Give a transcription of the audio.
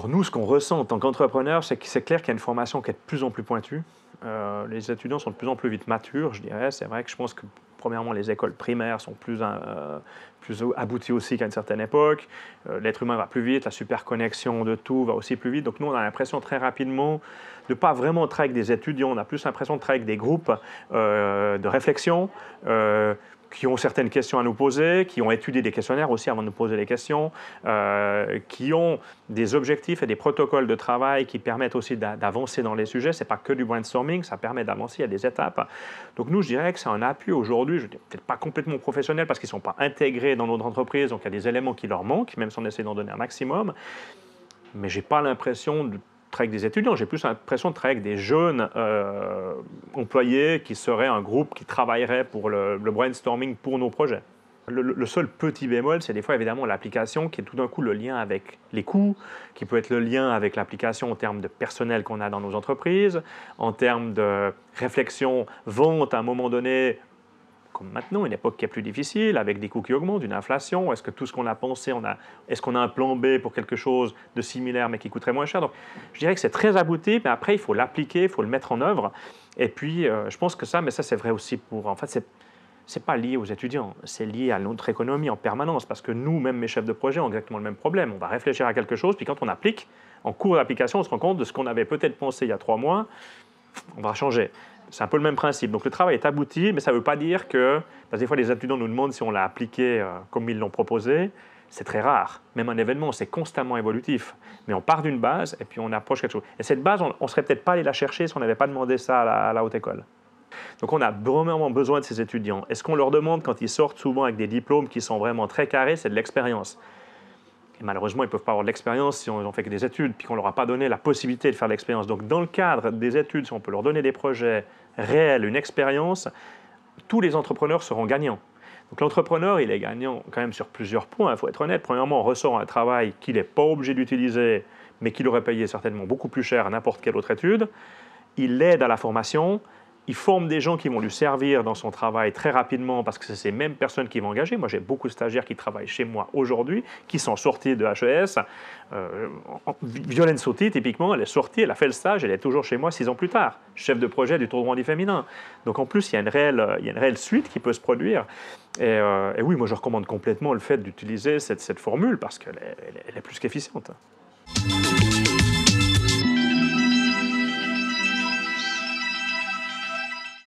Alors nous, ce qu'on ressent en tant qu'entrepreneur, c'est que c'est clair qu'il y a une formation qui est de plus en plus pointue. Les étudiants sont de plus en plus vite matures, je dirais. C'est vrai que je pense que, premièrement, les écoles primaires sont plus abouties aussi qu'à une certaine époque. L'être humain va plus vite, la superconnexion de tout va aussi plus vite. Donc nous, on a l'impression très rapidement de ne pas vraiment travailler avec des étudiants. On a plus l'impression de travailler avec des groupes de réflexion, qui ont certaines questions à nous poser, qui ont étudié des questionnaires aussi avant de nous poser les questions, qui ont des objectifs et des protocoles de travail qui permettent aussi d'avancer dans les sujets. Ce n'est pas que du brainstorming, ça permet d'avancer à des étapes. Donc nous, je dirais que c'est un appui aujourd'hui, je ne dis peut-être pas complètement professionnel parce qu'ils ne sont pas intégrés dans notre entreprise, donc il y a des éléments qui leur manquent, même si on essaie d'en donner un maximum. Mais je n'ai pas l'impression de travailler avec des étudiants, j'ai plus l'impression de travailler avec des jeunes employés qui seraient un groupe qui travaillerait pour le brainstorming pour nos projets. Le seul petit bémol, c'est des fois évidemment l'application qui est tout d'un coup le lien avec les coûts, qui peut être le lien avec l'application en termes de personnel qu'on a dans nos entreprises, en termes de réflexion, vente à un moment donné, comme maintenant, une époque qui est plus difficile, avec des coûts qui augmentent, une inflation. Est-ce que tout ce qu'on a pensé, est-ce qu'on a un plan B pour quelque chose de similaire mais qui coûterait moins cher? Donc, je dirais que c'est très abouti, mais après, il faut l'appliquer, il faut le mettre en œuvre. Et puis, je pense que ça, mais ça, c'est vrai aussi pour... En fait, c'est pas lié aux étudiants, c'est lié à notre économie en permanence, parce que nous, même mes chefs de projet, ont exactement le même problème. On va réfléchir à quelque chose, puis quand on applique, en cours d'application, on se rend compte de ce qu'on avait peut-être pensé il y a 3 mois, on va changer. C'est un peu le même principe. Donc le travail est abouti, mais ça ne veut pas dire que... Parce que des fois, les étudiants nous demandent si on l'a appliqué comme ils l'ont proposé. C'est très rare. Même un événement, c'est constamment évolutif. Mais on part d'une base et puis on approche quelque chose. Et cette base, on ne serait peut-être pas allé la chercher si on n'avait pas demandé ça à la haute école. Donc on a vraiment besoin de ces étudiants. Et ce qu'on leur demande quand ils sortent souvent avec des diplômes qui sont vraiment très carrés, c'est de l'expérience. Et malheureusement, ils ne peuvent pas avoir de l'expérience si on n'en fait que des études, puis qu'on ne leur a pas donné la possibilité de faire de l'expérience. Donc dans le cadre des études, si on peut leur donner des projets réels, une expérience, tous les entrepreneurs seront gagnants. Donc l'entrepreneur, il est gagnant quand même sur plusieurs points, il faut être honnête. Premièrement, on ressort un travail qu'il n'est pas obligé d'utiliser, mais qu'il aurait payé certainement beaucoup plus cher à n'importe quelle autre étude. Il l'aide à la formation. Il forme des gens qui vont lui servir dans son travail très rapidement parce que c'est ces mêmes personnes qui vont engager. Moi, j'ai beaucoup de stagiaires qui travaillent chez moi aujourd'hui, qui sont sortis de HES. Violaine Sauty, typiquement, elle est sortie, elle a fait le stage, elle est toujours chez moi 6 ans plus tard, chef de projet du tournoi du féminin. Donc en plus, il y a une réelle suite qui peut se produire. Et oui, moi, je recommande complètement le fait d'utiliser cette formule parce qu'elle est plus qu'efficiente.